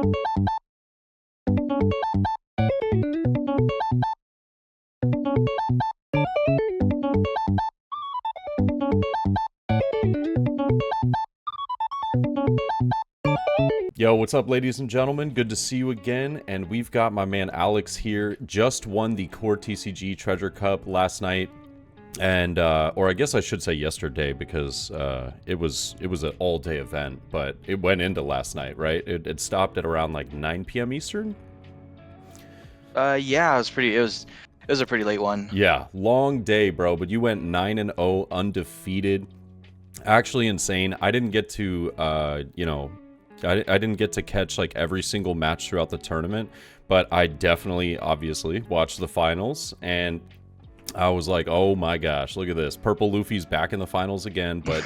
Yo, what's up, ladies and gentlemen? Good to see you again. And we've got my man Alex here. Just won the Core TCG Treasure Cup last night, and or I guess I should say yesterday, because it was an all-day event, but it went into last night, right? It stopped at around like 9 p.m. Eastern. Yeah, it was a pretty late one. Yeah, long day, bro. But you went 9-0, undefeated. Actually insane. I didn't get to I didn't get to catch like every single match throughout the tournament, but I definitely, obviously, watched the finals, and I was like, oh my gosh, look at this. Purple Luffy's back in the finals again, but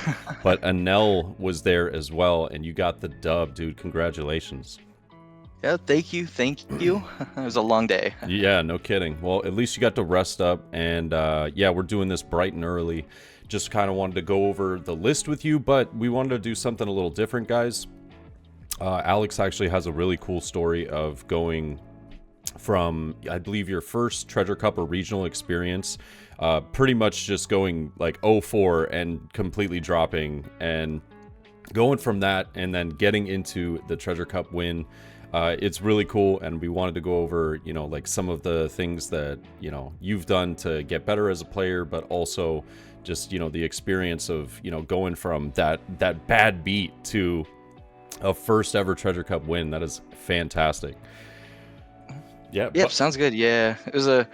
Enel was there as well, and you got the dub, dude. Congratulations. Yeah, thank you. It was a long day. Yeah, no kidding. Well, at least you got to rest up, and yeah, we're doing this bright and early. Just kind of wanted to go over the list with you, but we wanted to do something a little different, guys. Alex actually has a really cool story of going from, I believe, your first Treasure Cup or regional experience, pretty much just going like 0-4 and completely dropping, and going from that and then getting into the Treasure Cup win. It's really cool, and we wanted to go over, like some of the things that, you've done to get better as a player, but also just, the experience of, going from that bad beat to a first ever Treasure Cup win. That is fantastic. Yeah. Yep, sounds good. Yeah, it was a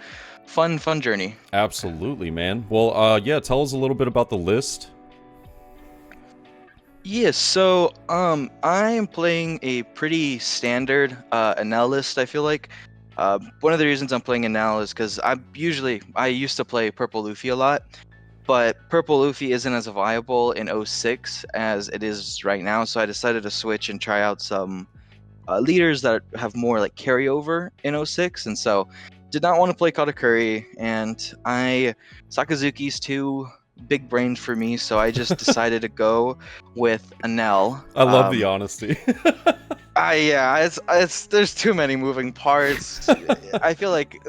fun journey. Absolutely, man. Well, yeah, tell us a little bit about the list. Yeah, so I am playing a pretty standard Enel list, I feel like. One of the reasons I'm playing Enel is because I used to play Purple Luffy a lot, but Purple Luffy isn't as viable in 06 as it is right now, so I decided to switch and try out some leaders that have more like carryover in 06, and so did not want to play Katakuri, and Sakazuki's too big brained for me, so I just decided to go with Enel. I love the honesty. It's there's too many moving parts. I feel like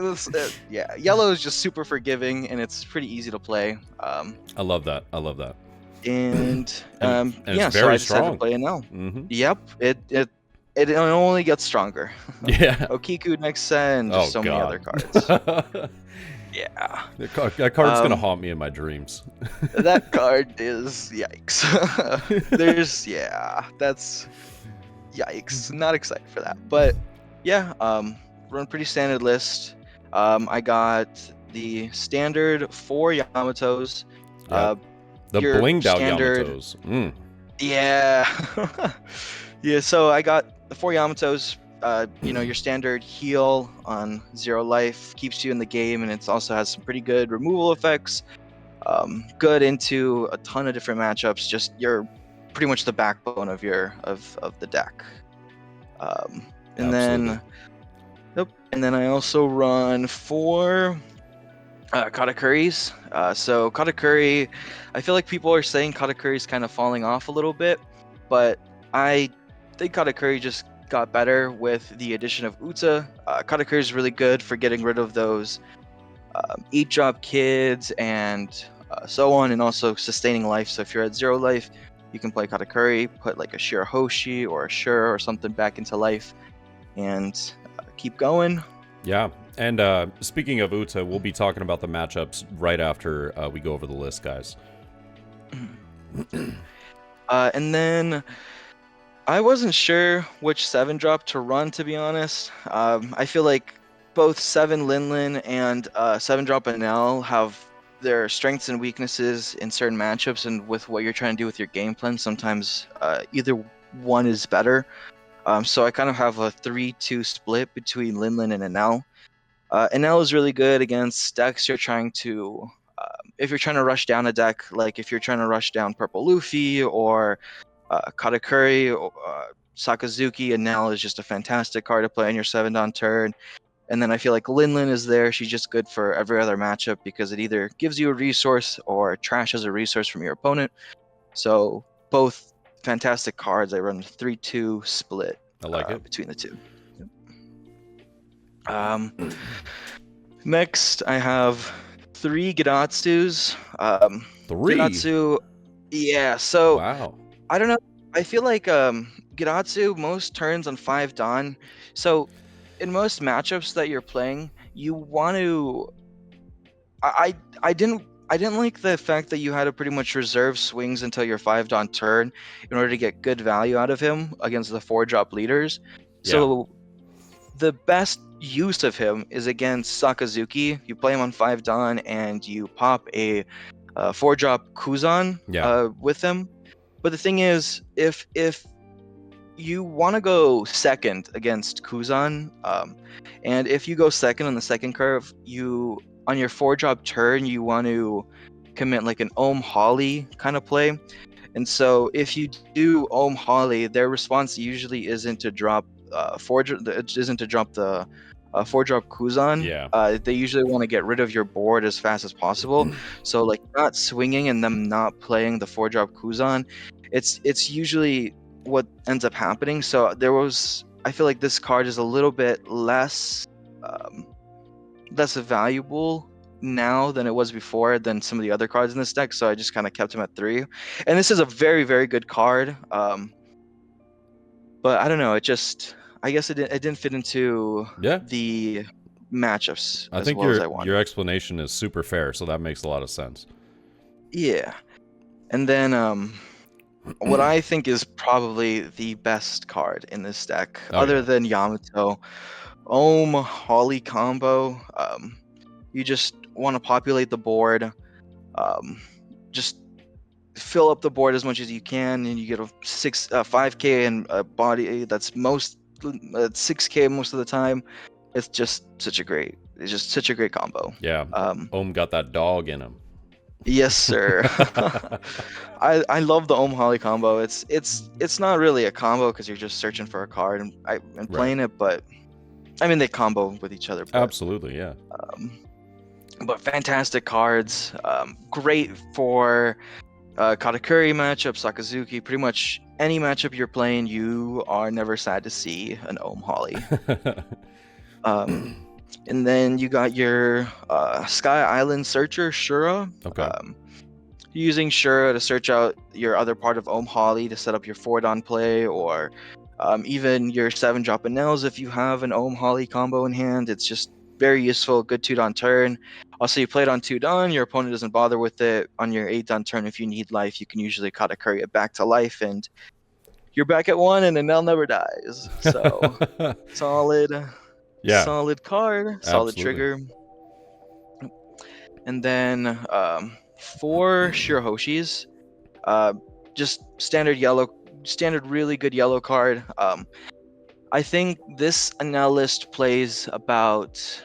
yellow is just super forgiving, and it's pretty easy to play. I love that. And it's so very I decided strong. to play Enel. Mm-hmm. Yep, it only gets stronger. Yeah. Okiku next and just so many other cards. Yeah. That card's gonna haunt me in my dreams. That card is yikes. That's yikes. Not excited for that. But yeah, run pretty standard list. I got the standard 4 Yamatos. Yep. The blinged out Yamatos. Mm. Yeah. Yeah, so I got the 4 Yamatos. Your standard heal on 0 life keeps you in the game, and it also has some pretty good removal effects. Good into a ton of different matchups. Just you're pretty much the backbone of the deck. And then I also run 4 Katakuris. So Katakuri, I feel like people are saying Katakuri is kind of falling off a little bit, but I think Katakuri just got better with the addition of Uta. Katakuri is really good for getting rid of those eat drop kids and so on, and also sustaining life. So if you're at 0 life, you can play Katakuri, put like a Shirahoshi or a Shur or something back into life, and keep going. Yeah, and speaking of Uta, we'll be talking about the matchups right after we go over the list, guys. And then I wasn't sure which 7 drop to run, to be honest. I feel like both 7 Linlin and 7 drop Enel have their strengths and weaknesses in certain matchups, and with what you're trying to do with your game plan, sometimes either one is better. So I kind of have a 3-2 split between Linlin and Enel. Enel is really good against decks you're trying to, if you're trying to rush down a deck, like if you're trying to rush down Purple Luffy or Katakuri, Sakazuki. Enel is just a fantastic card to play on your 7-down turn. And then I feel like Linlin is there. She's just good for every other matchup because it either gives you a resource or trashes a resource from your opponent. So both fantastic cards. I run 3-2 split. I like it. between the two. Yep. Next, I have 3 Gidatsus. 3? Gidatsu, yeah. So Wow. I don't know. I feel like Gidatsu most turns on 5 Dawn. So in most matchups that you're playing, you want to. I didn't like the fact that you had to pretty much reserve swings until your 5 Dawn turn in order to get good value out of him against the 4-drop leaders. Yeah. So the best use of him is against Sakazuki. You play him on 5 Dawn and you pop a 4-drop Kuzan Yeah. with him. But the thing is, if you want to go second against Kuzan, and if you go second on the second curve, you on your 4-drop turn you want to commit like an Ohm Holly kind of play. And so if you do Ohm Holly, their response usually isn't to drop isn't to drop the 4-drop Kuzan. Yeah. They usually want to get rid of your board as fast as possible. So like not swinging and them not playing the 4-drop Kuzan, it's usually what ends up happening. So I feel like this card is a little bit less valuable now than it was before than some of the other cards in this deck. So I just kind of kept him at 3. And this is a very, very good card. But I don't know. I guess it didn't fit into Yeah. the matchups I as think well as I wanted. your explanation is super fair, so that makes a lot of sense. Yeah. And then what I think is probably the best card in this deck, other than Yamato, Ohm Holly combo. You just want to populate the board. Just fill up the board as much as you can, and you get a 5K and a body that's 6K most of the time. It's just such a great combo. Yeah. Ohm got that dog in him. Yes, sir. I love the Ohm Holly combo. It's not really a combo because you're just searching for a card and playing it, but I mean they combo with each other. But, Absolutely, yeah. But fantastic cards. Great for Katakuri matchup, Sakazuki. Pretty much any matchup you're playing, you are never sad to see an Ohm Holly. And then you got your Sky Island Searcher, Shura. Okay. Using Shura to search out your other part of Ohm Holly to set up your 4-Dawn play, or even your 7-drop Enels if you have an Ohm Holly combo in hand. It's just very useful, good 2-Dawn turn. Also, you play it on 2-Dawn, your opponent doesn't bother with it. On your 8-Dawn turn, if you need life, you can usually Katakuri it back to life, and you're back at 1, and Enel never dies. So, solid card, solid trigger. And then 4 Shirahoshis, just standard really good yellow card. I think this Enel list plays about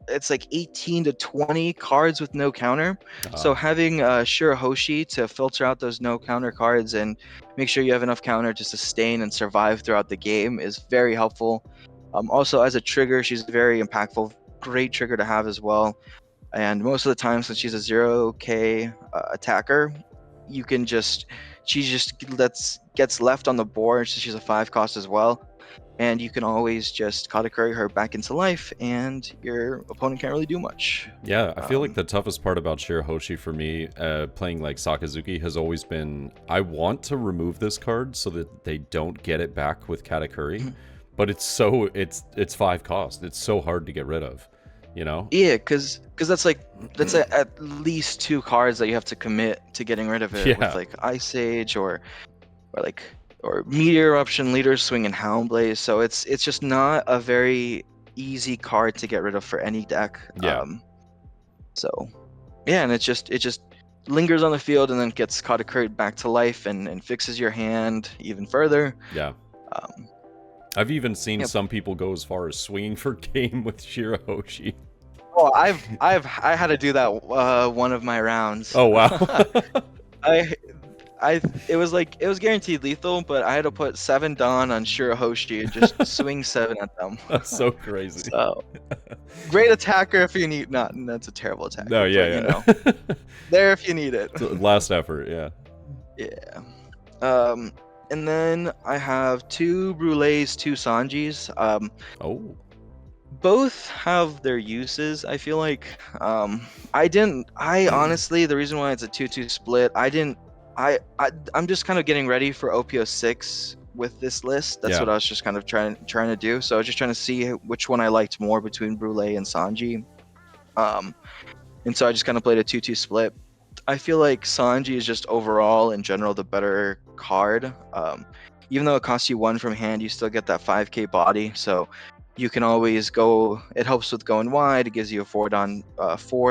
it's like 18 to 20 cards with no counter. So having Shirahoshi to filter out those no counter cards and make sure you have enough counter to sustain and survive throughout the game is very helpful. Also, as a trigger, she's very impactful. Great trigger to have as well. And most of the time, since she's a 0K attacker, she just gets left on the board. So she's a 5 cost as well. And you can always just Katakuri her back into life, and your opponent can't really do much. Yeah, I feel like the toughest part about Shirahoshi for me, playing like Sakazuki, has always been I want to remove this card so that they don't get it back with Katakuri, but it's 5 cost. It's so hard to get rid of, you know? Yeah, because that's at least 2 cards that you have to commit to getting rid of it with like Ice Age or Meteor Eruption, Leader Swing, and Houndblaze. So it's just not a very easy card to get rid of for any deck. Yeah. And it just lingers on the field and then gets Katakuri back to life and fixes your hand even further. Yeah. I've even seen some people go as far as swinging for game with Shirahoshi. Oh, I had to do that one of my rounds. Oh wow. It was guaranteed lethal, but I had to put 7 Dawn on Shirahoshi and just swing 7 at them. That's so crazy. So great attacker if you need. Not that's a terrible attacker. No, yeah, You know, there if you need it. Last effort, yeah. Yeah. And then I have 2 Brulees, 2 Sanjis. Oh, Both have their uses. I feel like I honestly, the reason why it's a 2-2 split, I'm just kind of getting ready for OPO 6 with this list. That's yeah, what I was just kind of trying to do. So I was just trying to see which one I liked more between Brule and Sanji. Um, and so I just kind of played a 2-2 split. I feel like Sanji is just overall in general the better card. Even though it costs you 1 from hand, you still get that 5k body. So you can always go. It helps with going wide. It gives you a 4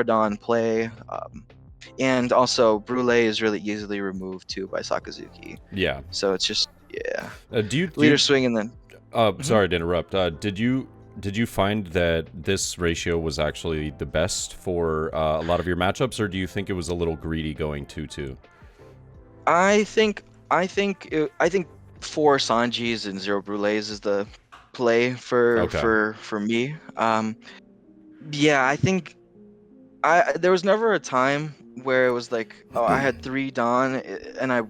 Dawn play. And also Brule is really easily removed too by Sakazuki. yeah. So it's just, yeah, Do leader you? swing and then. Mhm. Sorry to interrupt. Did you find that this ratio was actually the best for a lot of your matchups, or do you think it was a little greedy going 2-2? I think 4 Sanjis and 0 Brules is the play for Okay. for me. Yeah, I think there was never a time where it was like, oh, I had 3 Dawn and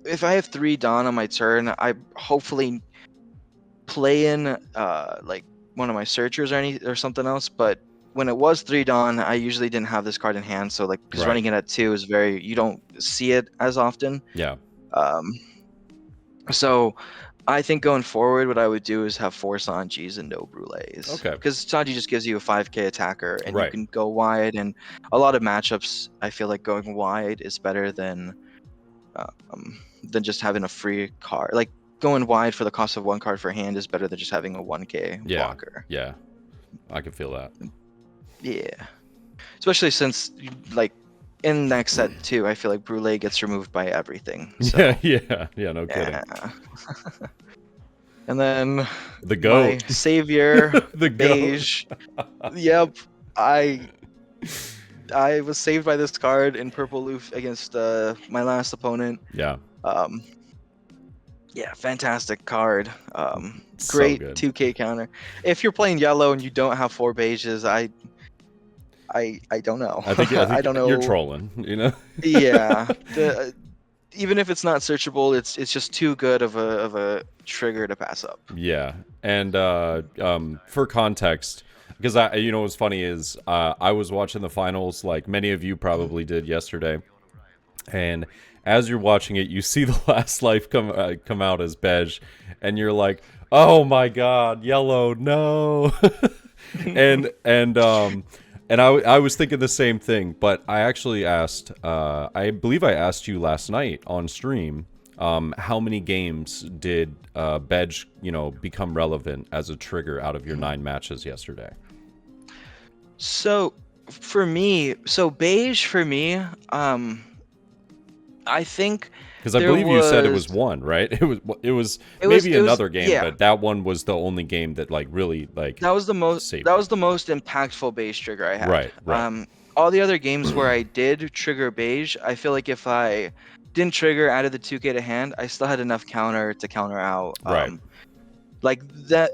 if I have 3 Dawn on my turn, I hopefully play in like one of my searchers or something else. But when it was 3 Dawn, I usually didn't have this card in hand. So like, because Right. running it at 2 is you don't see it as often. Yeah. Um, so I think going forward, what I would do is have 4 Sanjis and no Brules. Okay. Because Sanji just gives you a 5k attacker and you Right. can go wide. And a lot of matchups, I feel like going wide is better than just having a free card. Like going wide for the cost of 1 card for hand is better than just having a 1k Yeah. blocker. Yeah. I can feel that. Yeah. Especially since, like, in next set too, I feel like Brule gets removed by everything. So, Yeah. No kidding. yeah. And then The my goat. savior, The goat. Beige. Yep, I was saved by this card in purple loof against my last opponent. Yeah. Um, yeah, fantastic card. So Great good. 2k counter. If you're playing yellow and you don't have 4 beiges, I don't know. I think I don't you're know. trolling, you know? Yeah, even if it's not searchable, it's just too good of a trigger to pass up. Yeah. And for context, because what's funny is I was watching the finals like many of you probably did yesterday. And as you're watching it, you see the last life come out as beige, and you're like, "Oh my God, yellow, no!" and I was thinking the same thing. But I actually asked, I believe I asked you last night on stream, how many games did beige, become relevant as a trigger out of your 9 matches yesterday? So beige for me, I think Because I there believe you said it was was 1, right? It was maybe it was another game, yeah. but that one was the only game that like really like That was the most saved that you. was the most impactful beige trigger I had. Right. All the other games where I did trigger beige, I feel like if I didn't trigger out of the 2k to hand, I still had enough counter to counter out. Right. Like that,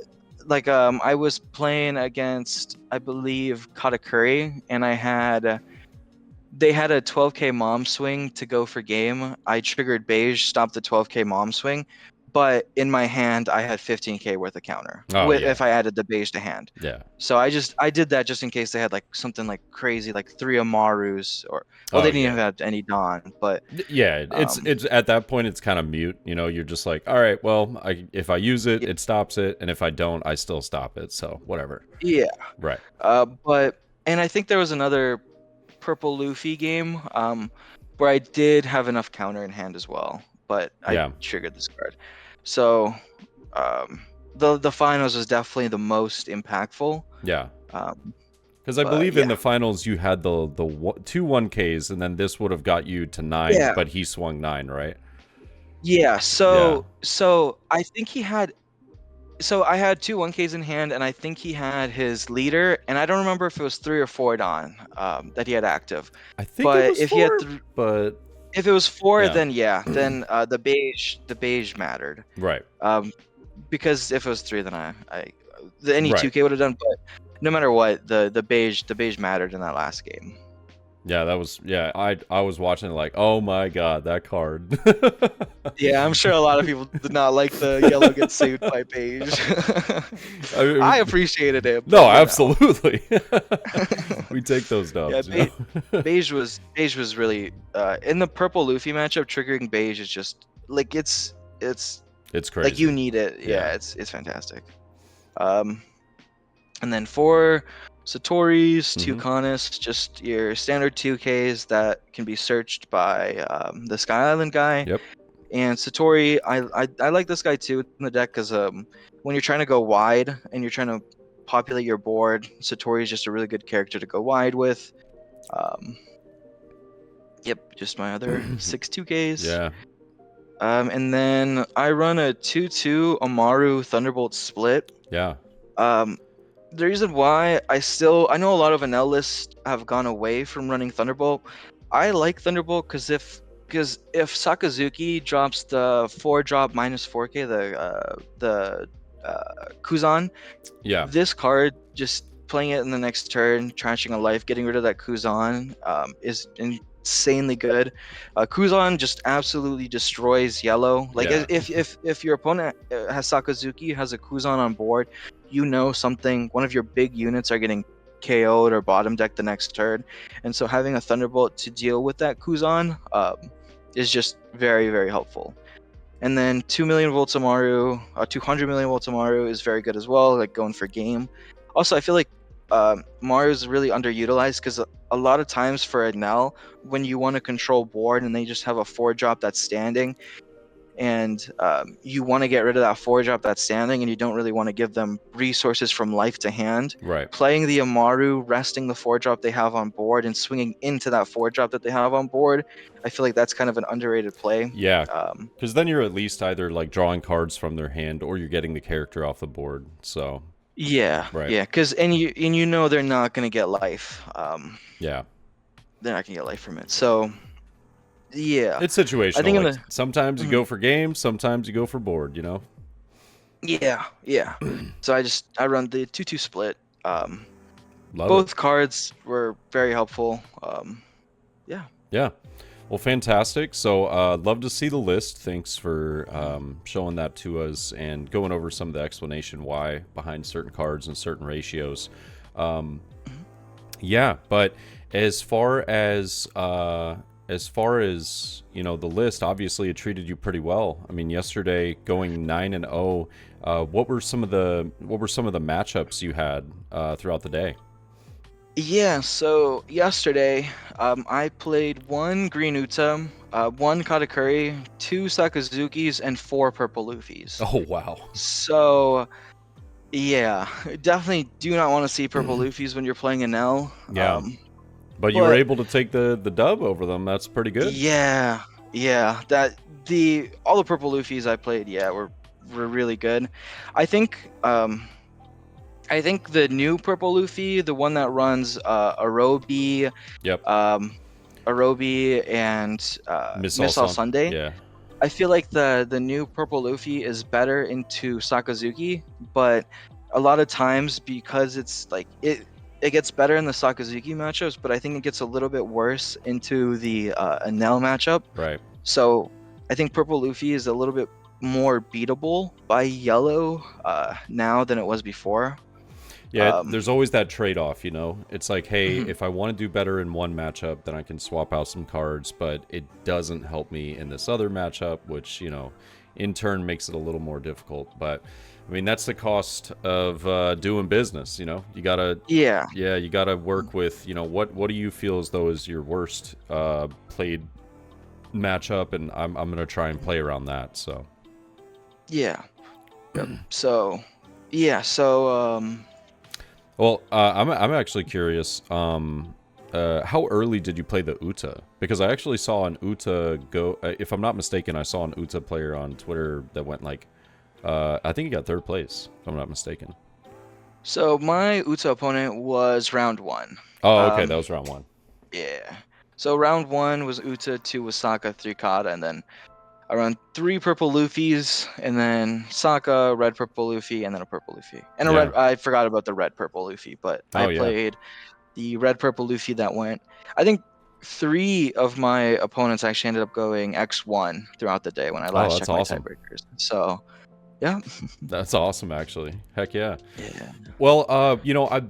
I was playing against, I believe, Katakuri, and they had a 12k mom swing to go for game. I triggered beige, stopped the 12k mom swing, but in my hand I had 15k worth of counter Oh yeah. if I added the beige to hand. Yeah. So I did that just in case they had like something like crazy, like 3 Amarus, or well, Oh they didn't yeah. even have any Dawn, but Yeah, um it's at that point it's kind of mute, you're just like, all right, well, if I use it, y- it stops it, and if I don't, I still stop it. So, whatever. yeah. Right. But and I think there was another purple Luffy game where I did have enough counter in hand as well, but I Yeah. triggered this card. So um, the finals was definitely the most impactful. Yeah. Um, Because I but believe in yeah, the finals you had the 2 1Ks, and then this would have got you to 9, yeah, but he swung 9, right? yeah. Yeah. So I think he had. So I had 2 1Ks in hand, and I think he had his leader, and I don't remember if it was 3 or 4 Dawn that he had active. I think it But was if he had 4, but if it was 4, yeah. then yeah, then the beige mattered. Right. Because if it was 3, then any Right. 2k would have done. But no matter what, the beige mattered in that last game. Yeah, that was yeah. I was watching it like, oh my god, that card. Yeah, I'm sure a lot of people did not like the yellow gets saved by beige. I I mean, appreciated it, no, but you know. absolutely. We take those Yeah, dubs, you know. beige was really in the purple Luffy matchup. Triggering beige is just like it's It's like you crazy. need it. Yeah. Yeah, it's fantastic. Um, and then for Satori's, two Hmm. Kanis, just your standard 2Ks that can be searched by the Sky Island guy. Yep. And Satori, I like this guy too in the deck because when you're trying to go wide and you're trying to populate your board, Satori is just a really good character to go wide with. Um, yep, just my other 6 2Ks. Yeah. And then I run a 2-2 Amaru Thunderbolt split. Yeah. Um, the reason why I know a lot of Enel lists have gone away from running Thunderbolt. I like Thunderbolt because if Sakazuki drops the 4-drop minus 4K the Kuzan, Yeah. this card just playing it in the next turn, trashing a life, getting rid of that Kuzan is insanely good. Kuzan just absolutely destroys yellow. Like Yeah. if your opponent has Sakazuki, has a Kuzan on board, you know one of your big units are getting KO'd or bottom decked the next turn, and so having a Thunderbolt to deal with that Kuzan is just very very helpful. And then 2 million volts Amaru, 200 million volts Amaru is very good as well, like going for game. Also, I feel like Mario is really underutilized because a lot of times for a Nell, when you want to control board and they just have a 4-drop that's standing, and you want to get rid of that 4-drop that's standing, and you don't really want to give them resources from life to hand, Right. playing the Amaru, resting the 4-drop they have on board, and swinging into that 4-drop that they have on board, I feel like that's kind of an underrated play. Yeah. Um, Because then you're at least either like drawing cards from their hand or you're getting the character off the board. So, Yeah, right. yeah, because and you know they're not gonna get life. Yeah. They're not gonna get life from it. So yeah, It's I situational. think in Like the sometimes you mhm. go for game, sometimes you go for board, you know? Yeah. So I run the 2-2 split. Um, Love it. both cards were very helpful. Yeah. Yeah. Well, fantastic. So, love to see the list. Thanks for showing that to us and going over some of the explanation why behind certain cards and certain ratios. Um, Mhm. yeah, but as far as you know, the list obviously it treated you pretty well. I mean, yesterday going 9-0. What were some of the matchups you had throughout the day? Yeah. So yesterday, I played one Green Uta, one Katakuri, two Sakazukis, and four Purple Luffys. Oh wow. So yeah, definitely do not want to see purple Luffys when you're playing an L. Yeah. But you were But able to take the dub over them. That's pretty good. yeah, yeah, that the all the purple Luffys I played, yeah, were really good. I think um I think the new purple Luffy, the one that runs Arobi, Yep. um Arobi and Miss Miss All Alsan. Sunday. Yeah. I feel like the new purple Luffy is better into Sakazuki, but a lot of times because it's like it gets better in the Sakazuki matchups, but I think it gets a little bit worse into the Enel matchup. Right. So I think purple Luffy is a little bit more beatable by yellow now than it was before. Yeah, Um, there's always that trade-off, you know? It's like, hey, mhm. if I want to do better in one matchup, then I can swap out some cards, but it doesn't help me in this other matchup, which, you know, in turn makes it a little more difficult. But, I mean, that's the cost of doing business, you know? Yeah. You gotta work with, you know, what do you feel as though is your worst played matchup, and I'm gonna try and play around that, so. Yeah. Yep. So yeah, so Well, I'm actually curious. How early did you play the Uta? Because I actually saw an Uta go. If I'm not mistaken, I saw an Uta player on Twitter that went like, I think he got third place. If I'm not mistaken. my Uta opponent was round one. Oh, okay, that Um, was round one. yeah. So round one was Uta, two was Sokka, three Kata, and then I run three purple Luffys, and then Sokka, red purple Luffy, and then a purple Luffy. And a Yeah. red I forgot about the red purple Luffy, but I Oh yeah. played the red purple Luffy that went. I think 3 of my opponents actually ended up going X1 throughout the day when I Oh, last that's checked my awesome. tiebreakers. So yeah. That's awesome, actually. Heck yeah. Yeah. Well,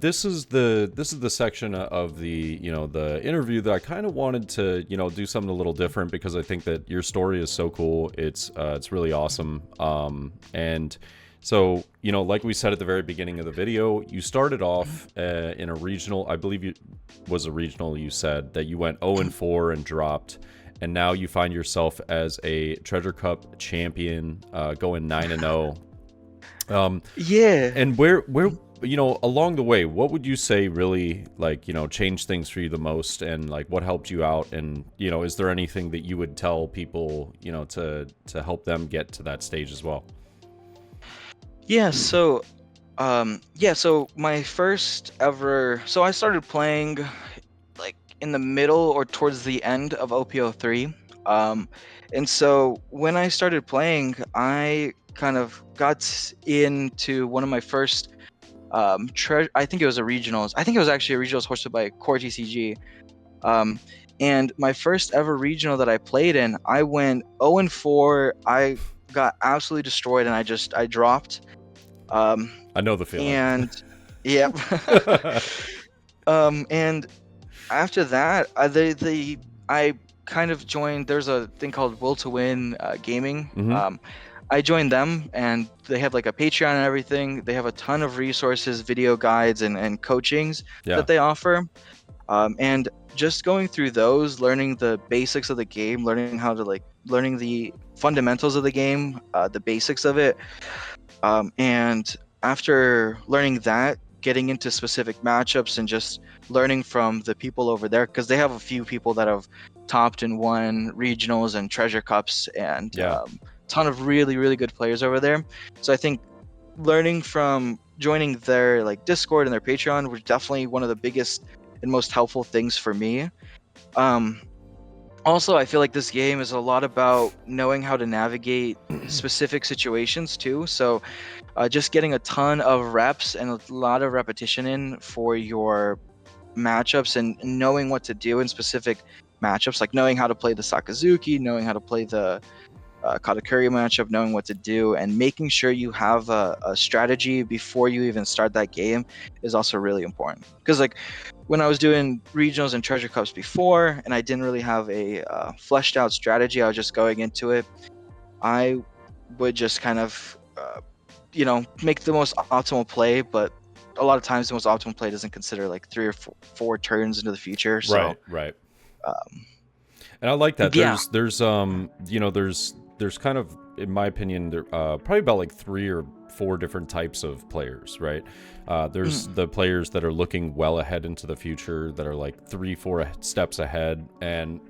this is the section of the the interview that I kind of wanted to do something a little different because I think that your story is so cool. It's really awesome. And so like we said at the very beginning of the video, you started off in a regional. I believe it was a regional. You said that you went 0-4 and dropped. And now you find yourself as a Treasure Cup champion, going 9-0. Yeah. And where along the way, what would you say really like changed things for you the most, and like what helped you out, and is there anything that you would tell people to help them get to that stage as well? Yeah, so my first ever, so I started playing like in the middle or towards the end of OPO3. And so when I started playing, I kind of got into one of my first I think it was a regionals. I think it was actually a regionals hosted by Core TCG. Um, and my first ever regional that I played in, I went 0-4. I got absolutely destroyed, and I dropped. Um, I know the feeling. and yep. And after that, I kind of joined. There's a thing called Will to Win Gaming. Hmm. I joined them, and they have like a Patreon and everything. They have a ton of resources, video guides, and coachings Yeah. that they offer. And just going through those, learning the basics of the game, learning the fundamentals of the game, the basics of it. And after learning that, getting into specific matchups and just learning from the people over there, because they have a few people that have topped and won regionals and treasure cups, and Yeah. ton of really, really good players over there. So I think learning from joining their like Discord and their Patreon was definitely one of the biggest and most helpful things for me. Um, Also, I feel like this game is a lot about knowing how to navigate specific situations too. So just getting a ton of reps and a lot of repetition in for your matchups, and knowing what to do in specific matchups, like knowing how to play the Sakazuki, knowing how to play the Katakuri matchup, knowing what to do, and making sure you have a strategy before you even start that game is also really important. Because like when I was doing regionals and treasure cups before, and I didn't really have a fleshed out strategy, I was just going into it. I would just kind of make the most optimal play, but a lot of times the most optimal play doesn't consider like three or four turns into the future. So Right. um, And I like that. yeah. There's kind of, in my opinion, there probably about like 3 or 4 different types of players, right? There's Mm. the players that are looking well ahead into the future, that are like 3, 4 steps ahead, and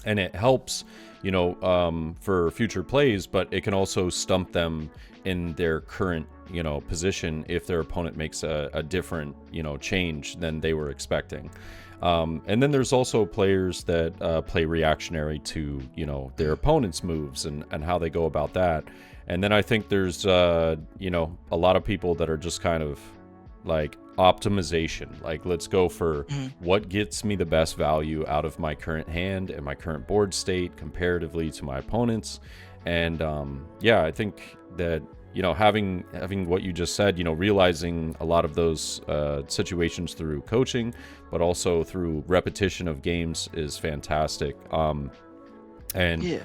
and it helps, for future plays, but it can also stump them in their current, position if their opponent makes a different, change than they were expecting. And then there's also players that play reactionary to, their opponent's moves and how they go about that. And then I think there's, a lot of people that are just kind of like optimization. Like, let's go for Mhm. what gets me the best value out of my current hand and my current board state comparatively to my opponents. And yeah, I think that having what you just said, realizing a lot of those situations through coaching, but also through repetition of games is fantastic. And Yeah.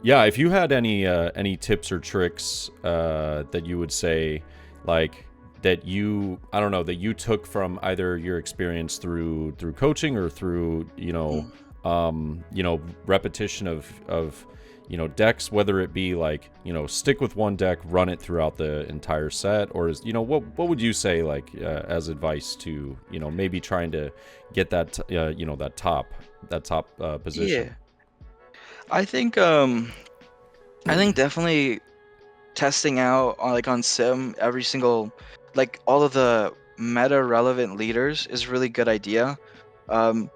yeah, if you had any tips or tricks that you would say, like, that you, I don't know, that you took from either your experience through coaching or through Mm. repetition of decks, whether it be like stick with one deck, run it throughout the entire set, or is what would you say, like, as advice to maybe trying to get that that top position? Yeah. I think definitely testing out on like on sim every single, like all of the meta relevant leaders is a really good idea. um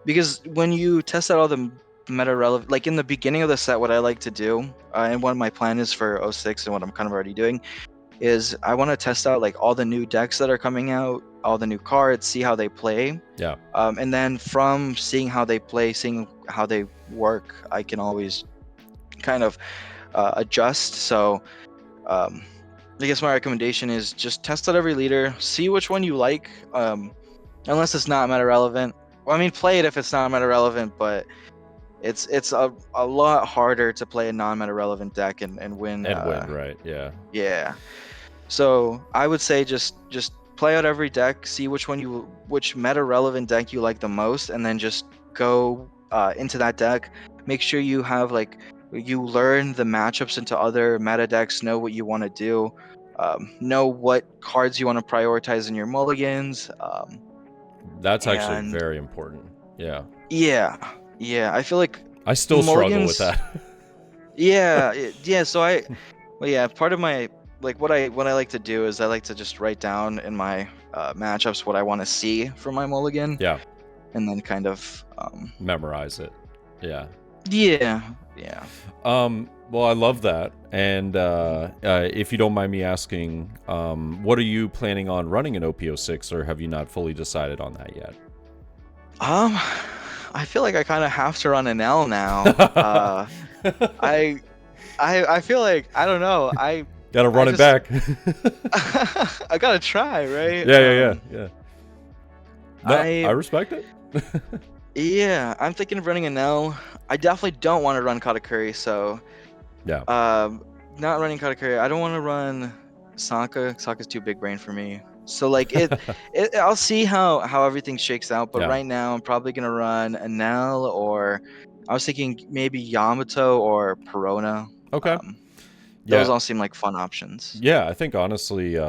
because when you test out all the meta relevant, like in the beginning of the set, what I like to do, and what my plan is for '06 and what I'm kind of already doing, is I want to test out like all the new decks that are coming out, all the new cards, see how they play. Yeah. And then from seeing how they play, seeing how they work, I can always kind of adjust. So I guess my recommendation is just test out every leader, see which one you like. Unless it's not meta relevant. Well, I mean, play it if it's not meta relevant, but it's a lot harder to play a non-meta relevant deck and win. And win, right? Yeah. Yeah. So I would say just play out every deck, see which meta relevant deck you like the most, and then just go into that deck. Make sure you have like you learn the matchups into other meta decks, know what you want to do, know what cards you want to prioritize in your mulligans. That's actually And very important. Yeah. yeah, I feel like I still struggle with mulligans. that. Yeah. So well, yeah, part of my like what I like to do is I like to just write down in my matchups what I want to see from my mulligan. Yeah. And then kind of memorize it. Yeah. Yeah. Well, I love that. And if you don't mind me asking, what are you planning on running in OP06, or have you not fully decided on that yet? I feel like I kind of have to run an L now. I feel like I don't know. I gotta run it back. I gotta try, right? Yeah. No, I respect it. Yeah, I'm thinking of running an L. I definitely don't want to run Katakuri, so yeah. Not running Katakuri. I don't want to run Sokka. Sokka's too big brain for me. So like I'll see how everything shakes out. But right now I'm probably gonna run Enel, or I was thinking maybe Yamato or Perona. Okay. Those all seem like fun options. Yeah, I think honestly,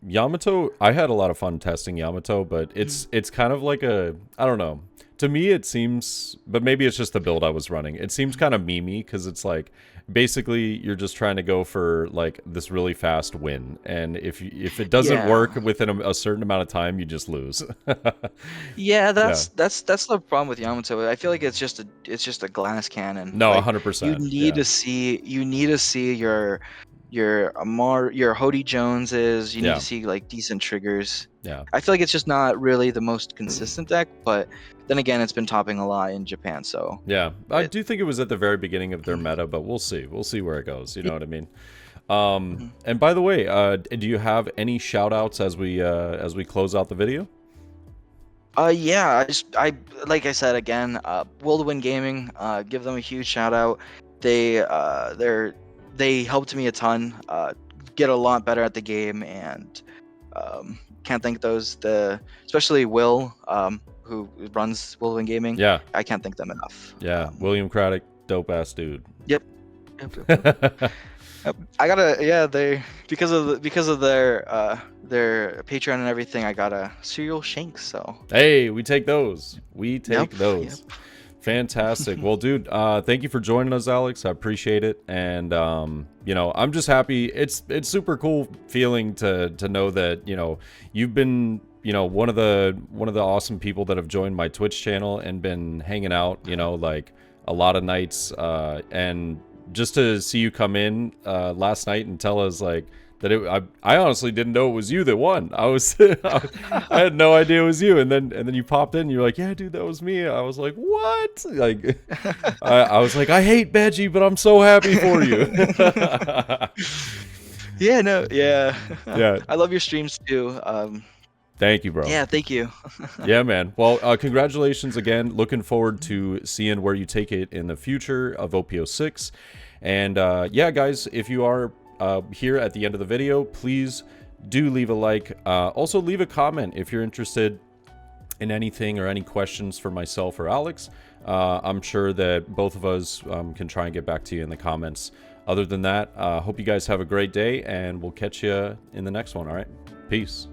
Yamato. I had a lot of fun testing Yamato, but it's kind of like I don't know. To me, it seems, but maybe it's just the build I was running. It seems kind of memey because it's like basically you're just trying to go for like this really fast win, and if it doesn't work within a certain amount of time, you just lose. Yeah, that's the problem with Yamato. I feel like it's just a glass cannon. No, like, 100%. You need to see your Hody Joneses. You need to see like decent triggers. Yeah. I feel like it's just not really the most consistent deck, but then again, it's been topping a lot in Japan, so yeah, I do think it was at the very beginning of their meta, but we'll see where it goes. You know what I mean? And by the way, do you have any shout outs as we close out the video? Yeah, I like I said again, Whirlwind Gaming, give them a huge shout out. They helped me a ton, get a lot better at the game, and can't thank especially Will, who runs Whirlwind Gaming. Yeah, I can't thank them enough. Yeah, William Craddock, dope ass dude. Yep. I gotta they because of their Patreon and everything, I got a cereal shanks. So hey, we take those. Yep. Fantastic. Well, dude, thank you for joining us, Alex. I appreciate it. And I'm just happy. It's super cool feeling to know that you've been one of the awesome people that have joined my Twitch channel and been hanging out like a lot of nights, and just to see you come in last night and tell us like that I honestly didn't know it was you that won. I had no idea it was you, and then you popped in and you're like, yeah dude, that was me. I was like, what? Like I was like, I hate Veggie, but I'm so happy for you. Yeah. I love your streams too. Thank you, bro. Yeah, thank you. Yeah, man. Well, congratulations again. Looking forward to seeing where you take it in the future of OP06. And yeah, guys, if you are here at the end of the video, please do leave a like. Also, leave a comment if you're interested in anything or any questions for myself or Alex. I'm sure that both of us can try and get back to you in the comments. Other than that, hope you guys have a great day, and we'll catch you in the next one. All right, peace.